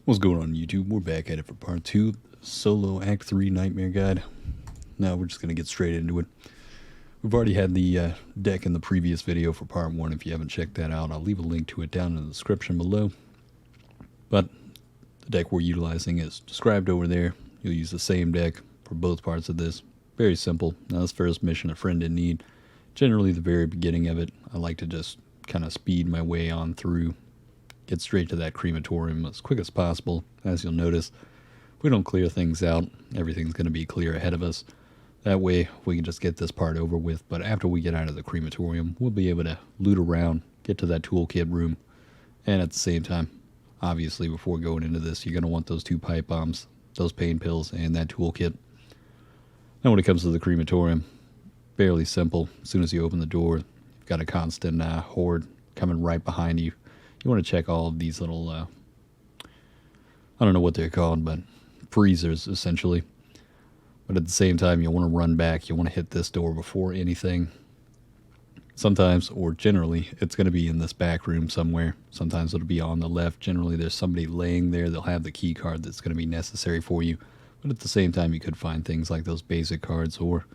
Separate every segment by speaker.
Speaker 1: What's going on YouTube? We're back at it for part 2, Solo Act 3 Nightmare Guide. Now we're just going to get straight into it. We've already had the deck in the previous video for part 1. If you haven't checked that out, I'll leave a link to it down in the description below. But the deck we're utilizing is described over there. You'll use the same deck for both parts of this. Very simple. Now this first mission, A Friend in Need. Generally the very beginning of it, I like to just kind of speed my way on through. Get straight to that crematorium as quick as possible. As you'll notice, if we don't clear things out, everything's going to be clear ahead of us. That way, we can just get this part over with. But after we get out of the crematorium, we'll be able to loot around, get to that toolkit room. And at the same time, obviously, before going into this, you're going to want those 2 pipe bombs, those pain pills, and that toolkit. Now, when it comes to the crematorium, fairly simple. As soon as you open the door, you've got a constant horde coming right behind you. You want to check all of these little, I don't know what they're called, but freezers, essentially. But at the same time, you want to run back. You want to hit this door before anything. Sometimes, or generally, it's going to be in this back room somewhere. Sometimes it'll be on the left. Generally, there's somebody laying there. They'll have the key card that's going to be necessary for you. But at the same time, you could find things like those basic cards or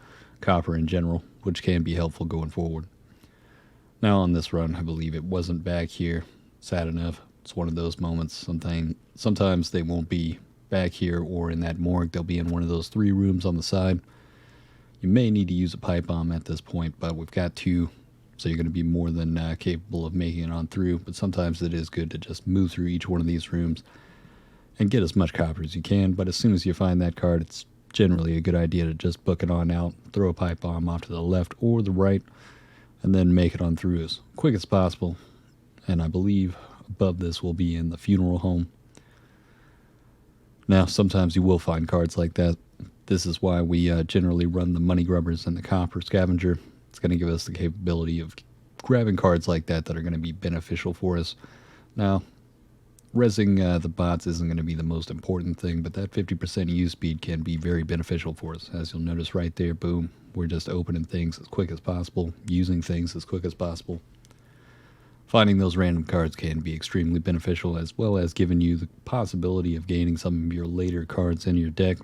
Speaker 1: copper in general, which can be helpful going forward. Now, on this run, I believe it wasn't back here. Sad enough. It's one of those moments. Sometimes they won't be back here or in that morgue. They'll be in one of those 3 rooms on the side. You may need to use a pipe bomb at this point, but we've got 2, so you're going to be more than capable of making it on through. But sometimes it is good to just move through each one of these rooms and get as much copper as you can. But as soon as you find that card, it's generally a good idea to just book it on out, throw a pipe bomb off to the left or the right, and then make it on through as quick as possible. And I believe above this will be in the funeral home. Now, sometimes you will find cards like that. This is why we generally run the money grubbers and the copper scavenger. It's going to give us the capability of grabbing cards like that are going to be beneficial for us. Now, rezzing the bots isn't going to be the most important thing, but that 50% use speed can be very beneficial for us. As you'll notice right there, boom, we're just opening things as quick as possible, using things as quick as possible. Finding those random cards can be extremely beneficial, as well as giving you the possibility of gaining some of your later cards in your deck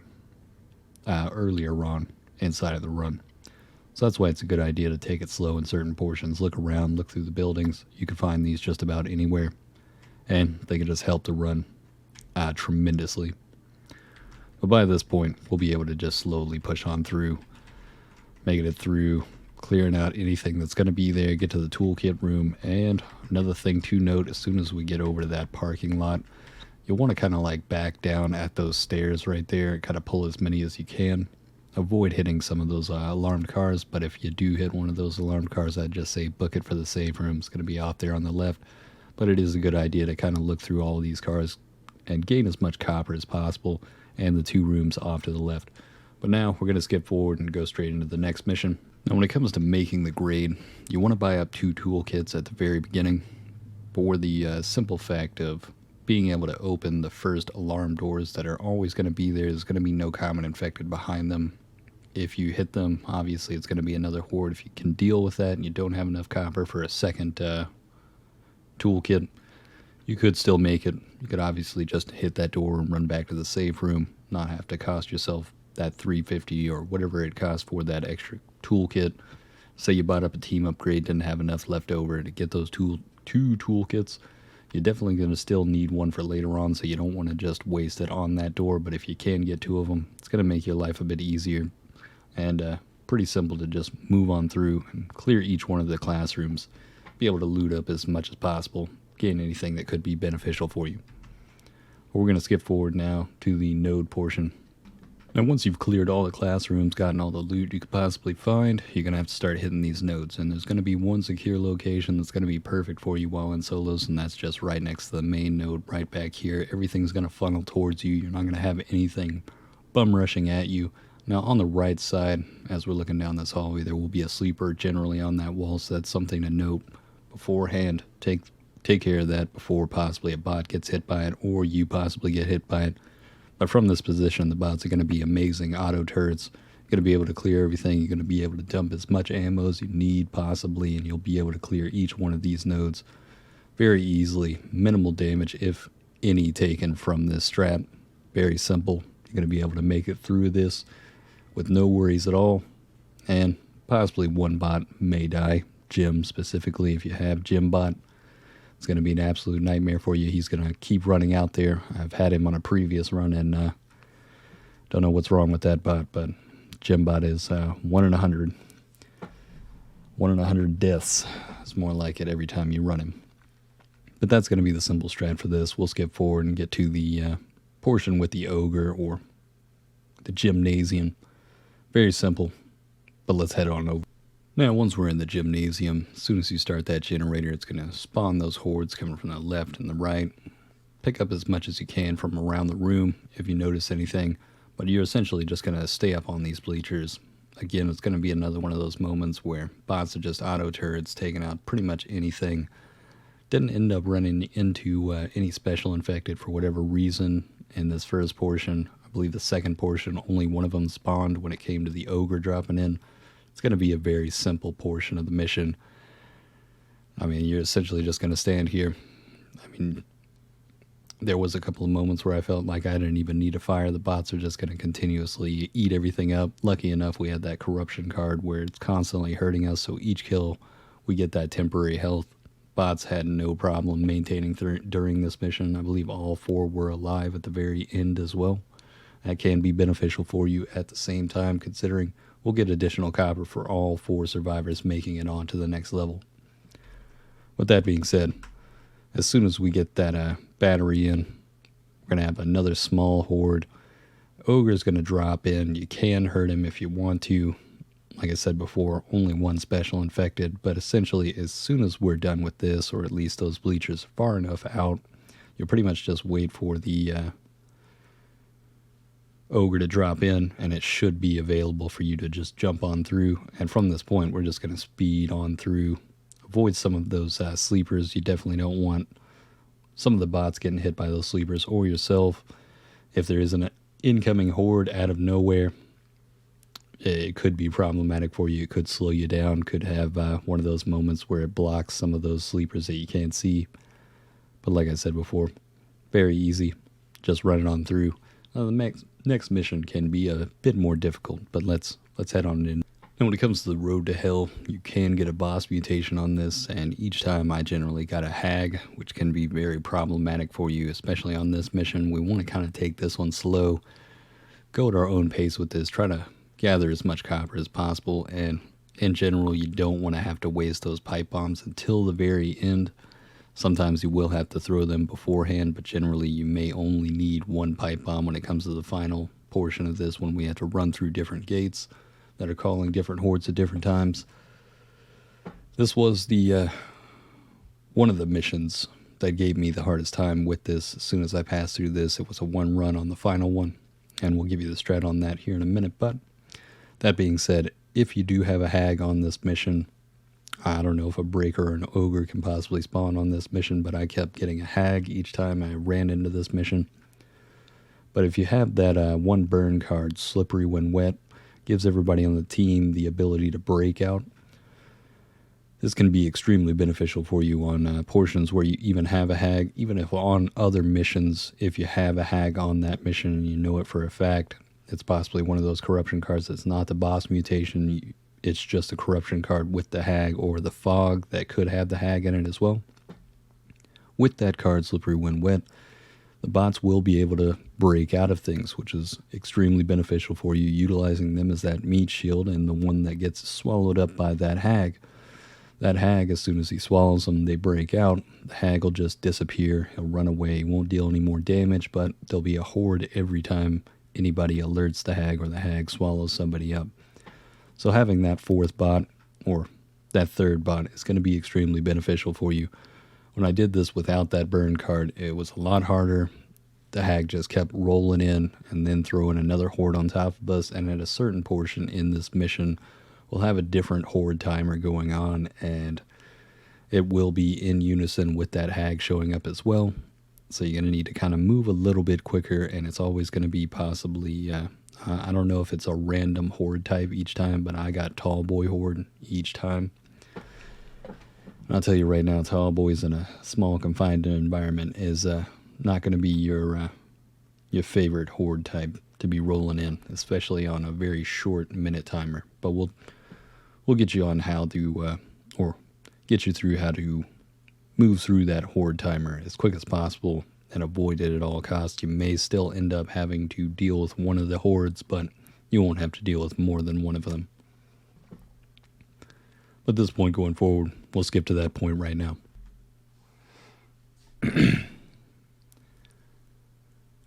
Speaker 1: earlier on inside of the run. So that's why it's a good idea to take it slow in certain portions. Look around, look through the buildings. You can find these just about anywhere, and they can just help the run tremendously. But by this point, we'll be able to just slowly push on through, making it through, clearing out anything that's going to be there, get to the toolkit room. And another thing to note, as soon as we get over to that parking lot, you'll want to kind of like back down at those stairs right there and kind of pull as many as you can. Avoid hitting some of those alarmed cars, but if you do hit one of those alarmed cars, I'd just say book it for the safe room. It's going to be off there on the left, but it is a good idea to kind of look through all of these cars and gain as much copper as possible, and the 2 rooms off to the left. But now we're going to skip forward and go straight into the next mission. Now, when it comes to making the grade, you want to buy up 2 toolkits at the very beginning for the simple fact of being able to open the first alarm doors that are always going to be there. There's going to be no common infected behind them. If you hit them, obviously it's going to be another horde. If you can deal with that and you don't have enough copper for a second toolkit, you could still make it. You could obviously just hit that door and run back to the safe room, not have to cost yourself that $350 or whatever it costs for that extra toolkit. Say you bought up a team upgrade, didn't have enough left over to get those 2 toolkits. You're definitely going to still need one for later on, so you don't want to just waste it on that door. But if you can get 2 of them, it's going to make your life a bit easier. And pretty simple to just move on through and clear each one of the classrooms. Be able to loot up as much as possible, gain anything that could be beneficial for you. We're going to skip forward now to the node portion. Now, once you've cleared all the classrooms, gotten all the loot you could possibly find, you're going to have to start hitting these nodes. And there's going to be one secure location that's going to be perfect for you while in solos, and that's just right next to the main node, right back here. Everything's going to funnel towards you. You're not going to have anything bum rushing at you. Now, on the right side, as we're looking down this hallway, there will be a sleeper generally on that wall, so that's something to note beforehand. Take care of that before possibly a bot gets hit by it, or you possibly get hit by it. But from this position, the bots are going to be amazing auto turrets. You're going to be able to clear everything. You're going to be able to dump as much ammo as you need possibly, and you'll be able to clear each one of these nodes very easily. Minimal damage, if any taken from this strat. Very simple. You're going to be able to make it through this with no worries at all. And possibly one bot may die. Gym specifically, if you have Gym bot, it's going to be an absolute nightmare for you. He's going to keep running out there. I've had him on a previous run, and don't know what's wrong with that bot, but Gym bot is 1 in 100. 1 in 100 deaths. It's more like it every time you run him. But that's going to be the simple strat for this. We'll skip forward and get to the portion with the ogre or the gymnasium. Very simple, but let's head on over. Now, once we're in the gymnasium, as soon as you start that generator, it's going to spawn those hordes coming from the left and the right. Pick up as much as you can from around the room if you notice anything, but you're essentially just going to stay up on these bleachers. Again, it's going to be another one of those moments where bots are just auto turrets taking out pretty much anything. Didn't end up running into any special infected for whatever reason in this first portion. I believe the second portion, only one of them spawned when it came to the ogre dropping in. It's going to be a very simple portion of the mission. I mean, you're essentially just going to stand here. I mean, there was a couple of moments where I felt like I didn't even need to fire. The bots are just going to continuously eat everything up. Lucky enough, we had that corruption card where it's constantly hurting us, so each kill we get that temporary health. Bots had no problem maintaining during this mission. I believe all 4 were alive at the very end as well. That can be beneficial for you at the same time, considering we'll get additional copper for all 4 survivors making it on to the next level. With that being said, as soon as we get that battery in, we're going to have another small horde. Ogre's going to drop in. You can hurt him if you want to. Like I said before, only 1 special infected, but essentially as soon as we're done with this, or at least those bleachers far enough out, you'll pretty much just wait for the ogre to drop in, and it should be available for you to just jump on through. And from this point, we're just going to speed on through. Avoid some of those sleepers. You definitely don't want some of the bots getting hit by those sleepers, or yourself. If there is an incoming horde out of nowhere, it could be problematic for you. It could slow you down, could have one of those moments where it blocks some of those sleepers that you can't see. But like I said before, very easy. Just run it on through. The next mission can be a bit more difficult, but let's head on in. And when it comes to the road to hell, you can get a boss mutation on this, and each time I generally got a hag, which can be very problematic for you, especially on this mission. We want to kind of take this one slow, go at our own pace with this, try to gather as much copper as possible, and in general, you don't want to have to waste those pipe bombs until the very end. Sometimes you will have to throw them beforehand, but generally you may only need 1 pipe bomb when it comes to the final portion of this, when we have to run through different gates that are calling different hordes at different times. This was the one of the missions that gave me the hardest time with this. As soon as I passed through this, it was a 1 run on the final one, and we'll give you the strat on that here in a minute. But that being said, if you do have a hag on this mission, I don't know if a breaker or an ogre can possibly spawn on this mission, but I kept getting a hag each time I ran into this mission. But if you have that 1 burn card, Slippery When Wet, gives everybody on the team the ability to break out. This can be extremely beneficial for you on portions where you even have a hag. Even if on other missions, if you have a hag on that mission and you know it for a fact, it's possibly one of those corruption cards that's not the boss mutation. It's just a corruption card with the hag, or the fog that could have the hag in it as well. With that card, Slippery When Wet, the bots will be able to break out of things, which is extremely beneficial for you, utilizing them as that meat shield, and the one that gets swallowed up by that hag. That hag, as soon as he swallows them, they break out. The hag will just disappear. He'll run away. He won't deal any more damage, but there'll be a horde every time anybody alerts the hag or the hag swallows somebody up. So having that 4th bot, or that 3rd bot, is going to be extremely beneficial for you. When I did this without that burn card, it was a lot harder. The hag just kept rolling in and then throwing another horde on top of us, and at a certain portion in this mission, we'll have a different horde timer going on, and it will be in unison with that hag showing up as well. So you're going to need to kind of move a little bit quicker, and it's always going to be possibly, I don't know if it's a random horde type each time, but I got Tall Boy Horde each time. And I'll tell you right now, Tall Boys in a small confined environment is not going to be your favorite horde type to be rolling in, especially on a very short minute timer. But we'll get you on how to or get you through how to move through that horde timer as quick as possible and avoid it at all costs. You may still end up having to deal with one of the hordes, but you won't have to deal with more than one of them. At this point going forward, we'll skip to that point right now.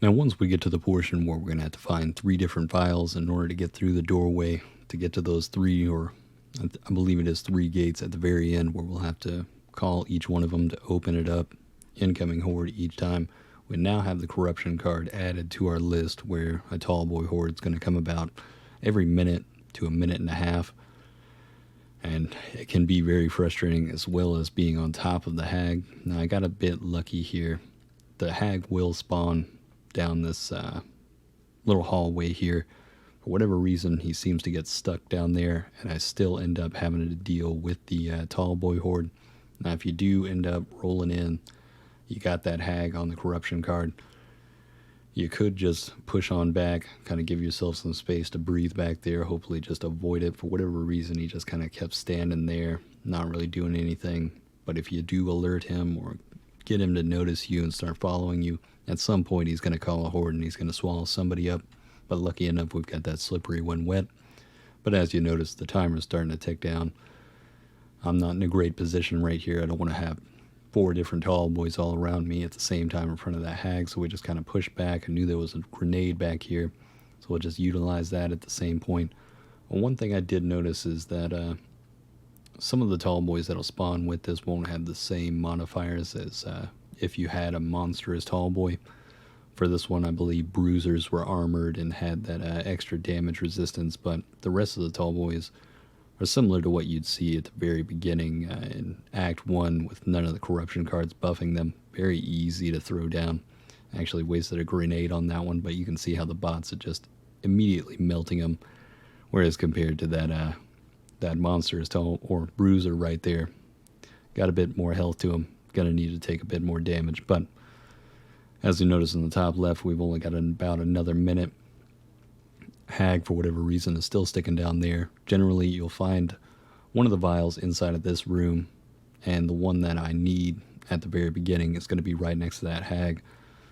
Speaker 1: Now, once we get to the portion where we're going to have to find 3 different files in order to get through the doorway, to get to those 3, or I believe it is 3 gates at the very end, where we'll have to call each one of them to open it up, incoming horde each time. We now have the corruption card added to our list, where a tall boy horde is going to come about every minute to a minute and a half. And it can be very frustrating, as well as being on top of the hag. Now, I got a bit lucky here. The hag will spawn down this little hallway here. For whatever reason, he seems to get stuck down there, and I still end up having to deal with the tall boy horde. Now, if you do end up rolling in, you got that hag on the corruption card, you could just push on back, kind of give yourself some space to breathe back there, hopefully just avoid it. For whatever reason, he just kind of kept standing there, not really doing anything. But if you do alert him or get him to notice you and start following you, at some point he's going to call a horde and he's going to swallow somebody up. But lucky enough, we've got that slippery when wet. But as you notice, the timer's starting to tick down. I'm not in a great position right here. I don't want to have 4 different tall boys all around me at the same time in front of that hag, so we just kind of pushed back. I knew there was a grenade back here, so we'll just utilize that at the same point. Well, one thing I did notice is that some of the tall boys that'll spawn with this won't have the same modifiers as if you had a monstrous tall boy. For this one, I believe bruisers were armored and had that extra damage resistance, but the rest of the tall boys are similar to what you'd see at the very beginning in Act 1, with none of the corruption cards buffing them. Very easy to throw down. I actually wasted a grenade on that one, but you can see how the bots are just immediately melting them. Whereas compared to that monstrous tall or bruiser right there, got a bit more health to him. Gonna need to take a bit more damage, but as you notice in the top left, we've only got about another minute. Hag, for whatever reason, is still sticking down there. Generally, you'll find one of the vials inside of this room, and the one that I need at the very beginning is going to be right next to that hag.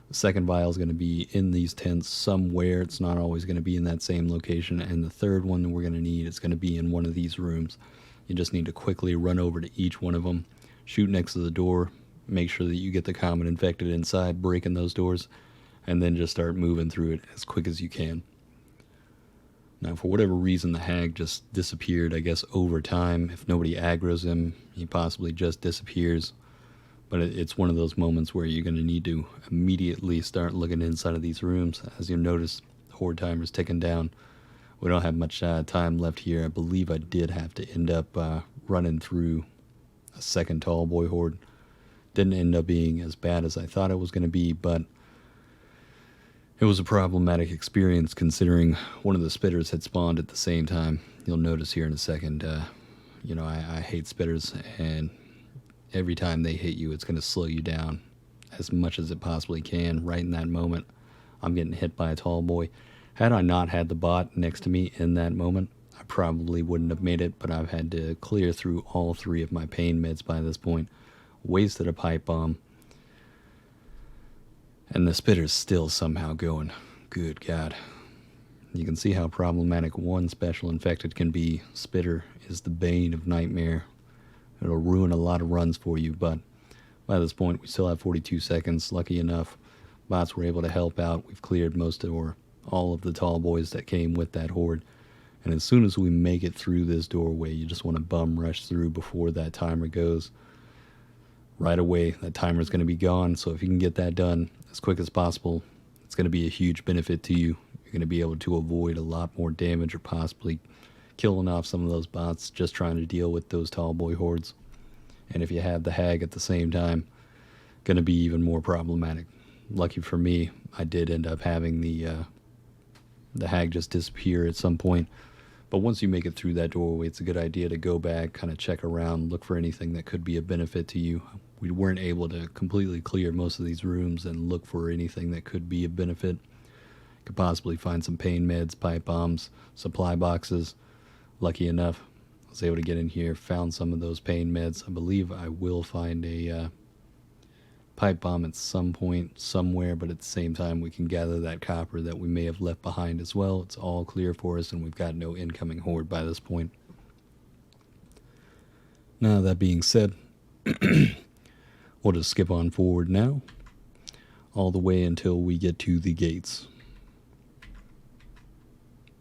Speaker 1: The second vial is going to be in these tents somewhere. It's not always going to be in that same location. And the third one that we're going to need is going to be in one of these rooms. You just need to quickly run over to each one of them, shoot next to the door, make sure that you get the common infected inside, breaking those doors, and then just start moving through it as quick as you can. Now, for whatever reason, the hag just disappeared, I guess, over time. If nobody aggroes him, he possibly just disappears. But it's one of those moments where you're going to need to immediately start looking inside of these rooms. As you notice, the horde timer's ticking down. We don't have much time left here. I believe I did have to end up running through a second tall boy horde. Didn't end up being as bad as I thought it was going to be, but it was a problematic experience considering one of the spitters had spawned at the same time. You'll notice here in a second, I hate spitters, and every time they hit you, it's going to slow you down as much as it possibly can. Right in that moment, I'm getting hit by a tall boy. Had I not had the bot next to me in that moment, I probably wouldn't have made it, but I've had to clear through all 3 of my pain meds by this point. Wasted a pipe bomb. And the spitter's still somehow going. Good God. You can see how problematic one special infected can be. Spitter is the bane of nightmare. It'll ruin a lot of runs for you, but by this point we still have 42 seconds. Lucky enough, bots were able to help out. We've cleared most of or all of the tall boys that came with that horde. And as soon as we make it through this doorway, you just want to bum rush through before that timer goes. Right away, that timer's going to be gone, so if you can get that done as quick as possible, it's going to be a huge benefit to you. You're going to be able to avoid a lot more damage or possibly killing off some of those bots just trying to deal with those tall boy hordes. And if you have the hag at the same time, going to be even more problematic. Lucky for me, I did end up having the hag just disappear at some point. But once you make it through that doorway, it's a good idea to go back, kind of check around, look for anything that could be a benefit to you. we weren't able to completely clear most of these rooms and look for anything that could be a benefit. Could possibly find some pain meds, pipe bombs, supply boxes. Lucky enough, I was able to get in here, found some of those pain meds. I believe I will find a pipe bomb at some point somewhere, but at the same time we can gather that copper that we may have left behind as well. It's all clear for us and we've got no incoming horde by this point. Now that being said, we'll just skip on forward now, all the way until we get to the gates.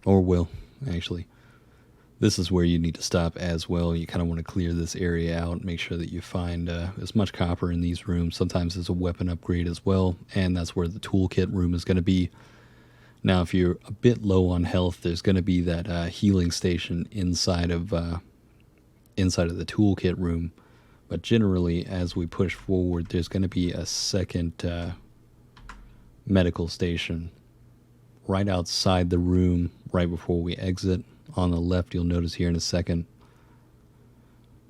Speaker 1: Or will, actually. This is where you need to stop as well. You kind of want to clear this area out, make sure that you find as much copper in these rooms. Sometimes there's a weapon upgrade as well, and that's where the toolkit room is going to be. Now, if you're a bit low on health, there's going to be that healing station inside of the toolkit room. But generally, as we push forward, there's going to be a second medical station right outside the room, right before we exit. On the left, you'll notice here in a second.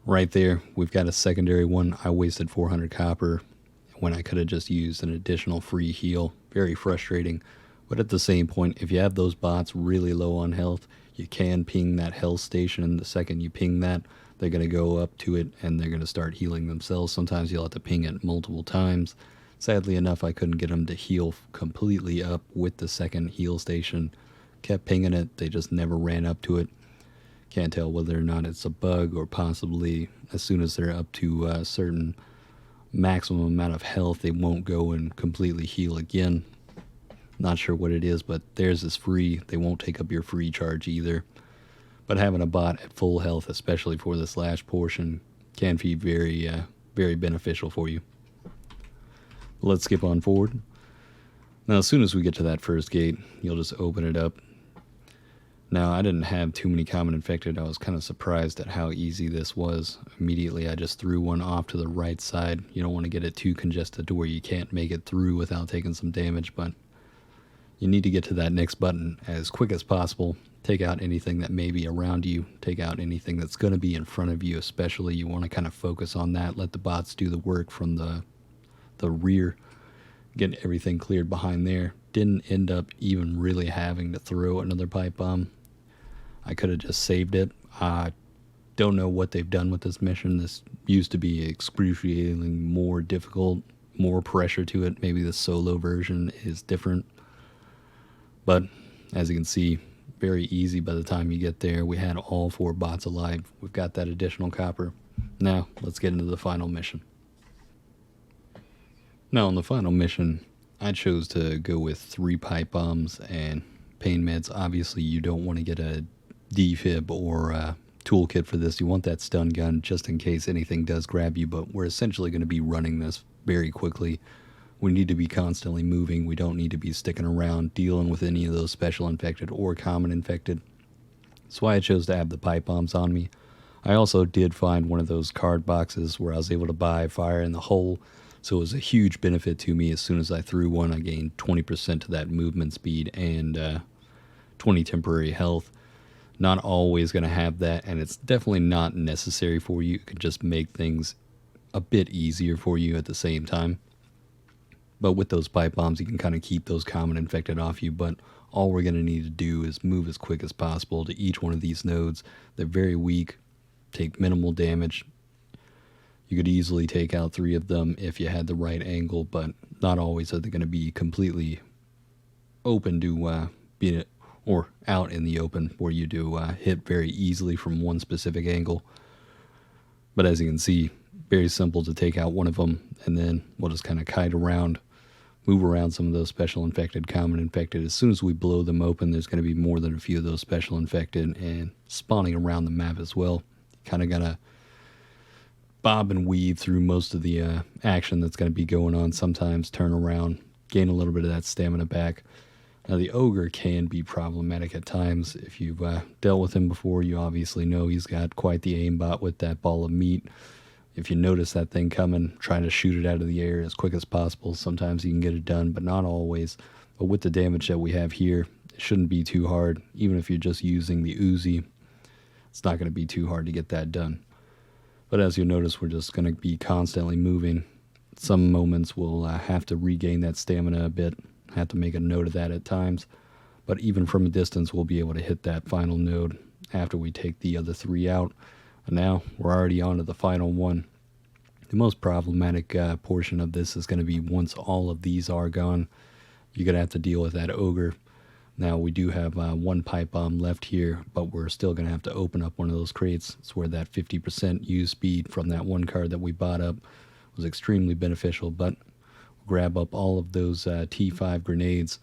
Speaker 1: Right there, we've got a secondary one. I wasted 400 copper when I could have just used an additional free heal. Very frustrating. But at the same point, if you have those bots really low on health, you can ping that health station. And the second you ping that, they're going to go up to it and they're going to start healing themselves. Sometimes you'll have to ping it multiple times. Sadly enough, I couldn't get them to heal completely up with the second heal station. Kept pinging it, they just never ran up to it. Can't tell whether or not it's a bug or possibly as soon as they're up to a certain maximum amount of health, they won't go and completely heal again. Not sure what it is, but theirs is free. They won't take up your free charge either. But having a bot at full health, especially for this last portion, can be very beneficial for you. Let's skip on forward. Now, as soon as we get to that first gate, you'll just open it up. Now, I didn't have too many common infected. I was kind of surprised at how easy this was. Immediately, I just threw one off to the right side. You don't want to get it too congested to where you can't make it through without taking some damage, but you need to get to that next button as quick as possible. Take out anything that may be around you. Take out anything that's going to be in front of you, especially. You want to kind of focus on that. Let the bots do the work from the rear. Get everything cleared behind there. Didn't end up even really having to throw another pipe bomb. I could have just saved it. I don't know what they've done with this mission. This used to be excruciatingly more difficult, more pressure to it. Maybe the solo version is different. But as you can see, very easy by the time you get there. We had all 4 bots alive. We've got that additional copper. Now, let's get into the final mission. Now, on the final mission, I chose to go with 3 pipe bombs and pain meds. Obviously, you don't want to get a defib or a toolkit for this. You want that stun gun just in case anything does grab you, but we're essentially going to be running this very quickly. We need to be constantly moving. We don't need to be sticking around dealing with any of those special infected or common infected. That's why I chose to have the pipe bombs on me. I also did find one of those card boxes where I was able to buy fire in the hole. So it was a huge benefit to me. As soon as I threw one, I gained 20% to that movement speed and 20 temporary health. Not always going to have that, and it's definitely not necessary for you. It can just make things a bit easier for you at the same time. But with those pipe bombs, you can kind of keep those common infected off you. But all we're going to need to do is move as quick as possible to each one of these nodes. They're very weak, take minimal damage. You could easily take out 3 of them if you had the right angle, but not always are they going to be completely open to being or out in the open where you do hit very easily from one specific angle. But as you can see, very simple to take out one of them, and then we'll just kind of kite around, move around some of those special infected, common infected. As soon as we blow them open, there's going to be more than a few of those special infected and spawning around the map as well. Kind of got to bob and weave through most of the action that's going to be going on. Sometimes turn around, gain a little bit of that stamina back. Now, the ogre can be problematic at times. If you've dealt with him before, you obviously know he's got quite the aimbot with that ball of meat. If you notice that thing coming, try to shoot it out of the air as quick as possible. Sometimes you can get it done, but not always. But with the damage that we have here, it shouldn't be too hard. Even if you're just using the Uzi, it's not going to be too hard to get that done. But as you notice, we're just going to be constantly moving. Some moments we'll have to regain that stamina a bit, have to make a note of that at times. But even from a distance, we'll be able to hit that final node after we take the other 3 out. And now we're already on to the final one. The most problematic portion of this is going to be once all of these are gone, you're going to have to deal with that ogre. Now we do have 1 pipe bomb left here, but we're still going to have to open up one of those crates. It's where that 50% use speed from that 1 card that we bought up was extremely beneficial. But we'll grab up all of those T5 grenades,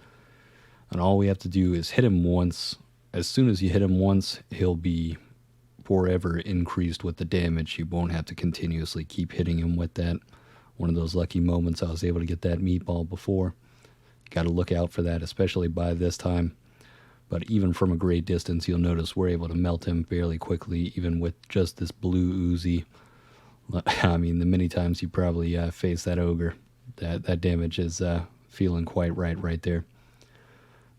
Speaker 1: and all we have to do is hit him once. As soon as you hit him once, he'll be forever increased with the damage. You won't have to continuously keep hitting him with that. One of those lucky moments I was able to get that meatball before. Got to look out for that, especially by this time. But even from a great distance, you'll notice we're able to melt him fairly quickly, even with just this blue Uzi. I mean, the many times you probably face that ogre, that damage is feeling quite right there.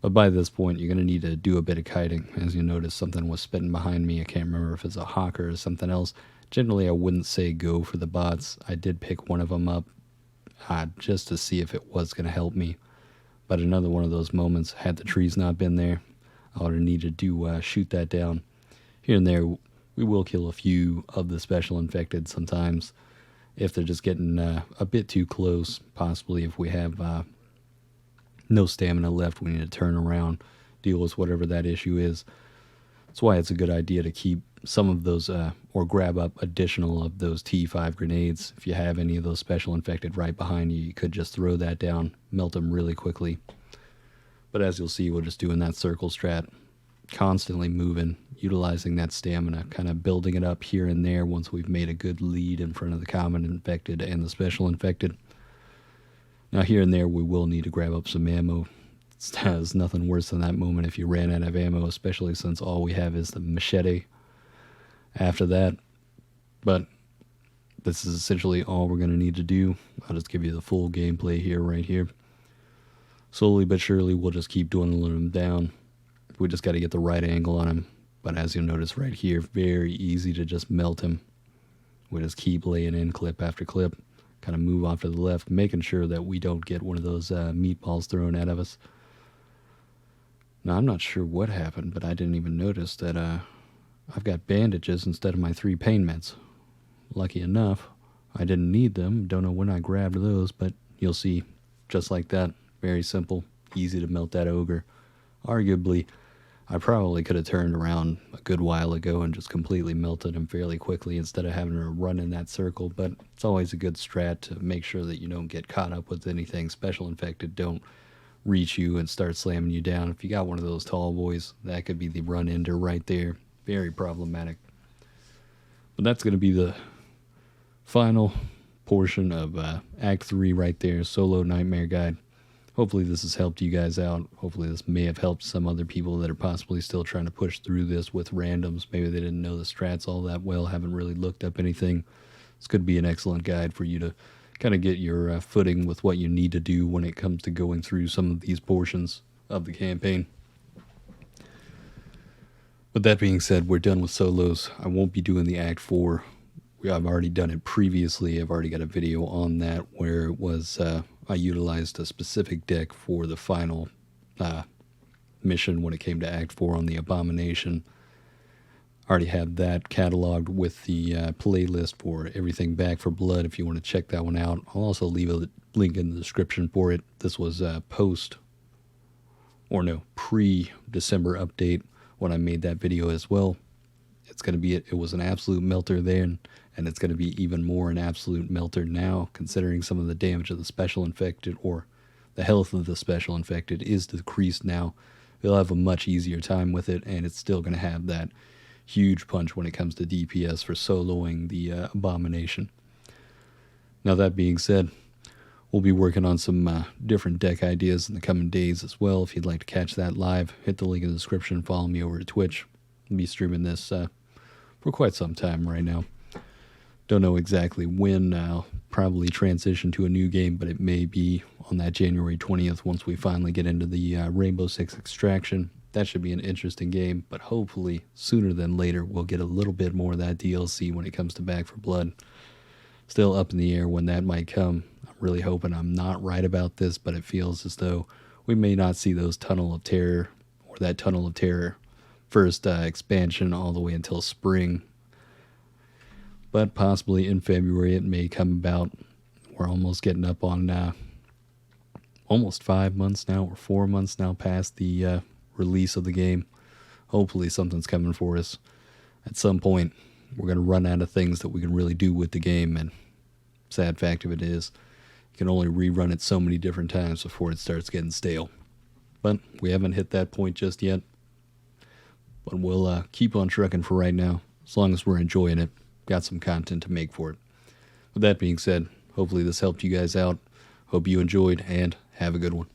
Speaker 1: But by this point, you're going to need to do a bit of kiting. As you notice, something was spitting behind me. I can't remember if it's a hawker or something else. Generally, I wouldn't say go for the bots. I did pick one of them up just to see if it was going to help me. But another one of those moments, had the trees not been there, I would have needed to shoot that down. Here and there, we will kill a few of the special infected sometimes if they're just getting a bit too close. Possibly if we have no stamina left, we need to turn around, deal with whatever that issue is. That's why it's a good idea to keep some of those or grab up additional of those T5 grenades. If you have any of those special infected right behind you, you could just throw that down, melt them really quickly. But as you'll see, we're just doing that circle strat, constantly moving, utilizing that stamina, kind of building it up here and there once we've made a good lead in front of the common infected and the special infected. Now here and there we will need to grab up some ammo. There's nothing worse than that moment if you ran out of ammo, especially since all we have is the machete after that. But this is essentially all we're going to need to do. I'll just give you the full gameplay here, right here. Slowly but surely we'll just keep dwindling him down. We just got to get the right angle on him. But as you'll notice right here, very easy to just melt him. We just keep laying in clip after clip. Kind of move off to the left, making sure that we don't get one of those meatballs thrown out of us. Now, I'm not sure what happened, but I didn't even notice that I've got bandages instead of my 3 pain meds. Lucky enough, I didn't need them. Don't know when I grabbed those, but you'll see, just like that. Very simple, easy to melt that ogre. Arguably, I probably could have turned around a good while ago and just completely melted him fairly quickly instead of having to run in that circle, but it's always a good strat to make sure that you don't get caught up with anything. Special infected don't reach you and start slamming you down. If you got one of those tall boys, that could be the run ender right there. Very problematic. But that's going to be the final portion of Act 3 right there, Solo Nightmare Guide. Hopefully this has helped you guys out. Hopefully this may have helped some other people that are possibly still trying to push through this with randoms. Maybe they didn't know the strats all that well, haven't really looked up anything. This could be an excellent guide for you to kind of get your footing with what you need to do when it comes to going through some of these portions of the campaign. With that being said, we're done with solos. I won't be doing the Act 4. I've already done it previously. I've already got a video on that where it was I utilized a specific deck for the final mission when it came to Act 4 on the Abomination. I already have that cataloged with the playlist for Everything Back for Blood if you want to check that one out. I'll also leave a link in the description for it. This was pre-December update when I made that video as well. It's going to be it was an absolute melter then, and it's going to be even more an absolute melter now, considering some of the damage of the special infected, or the health of the special infected is decreased now. They'll have a much easier time with it, and it's still going to have that huge punch when it comes to DPS for soloing the Abomination. Now that being said, we'll be working on some different deck ideas in the coming days as well. If you'd like to catch that live, hit the link in the description, follow me over to Twitch. I'll be streaming this for quite some time right now. Don't know exactly when I'll probably transition to a new game, but it may be on that January 20th once we finally get into the Rainbow Six Extraction. That should be an interesting game, but hopefully sooner than later we'll get a little bit more of that DLC when it comes to Back for Blood. Still up in the air when that might come. I'm really hoping I'm not right about this, but it feels as though we may not see those Tunnel of Terror or that Tunnel of Terror first expansion all the way until spring. But possibly in February it may come about. We're almost getting up on almost 5 months now, or 4 months now past the release of the game. Hopefully something's coming for us. At some point, we're going to run out of things that we can really do with the game, and sad fact of it is, you can only rerun it so many different times before it starts getting stale. But we haven't hit that point just yet. But we'll keep on trucking for right now, as long as we're enjoying it. Got some content to make for it. With that being said, hopefully this helped you guys out. Hope you enjoyed, and have a good one.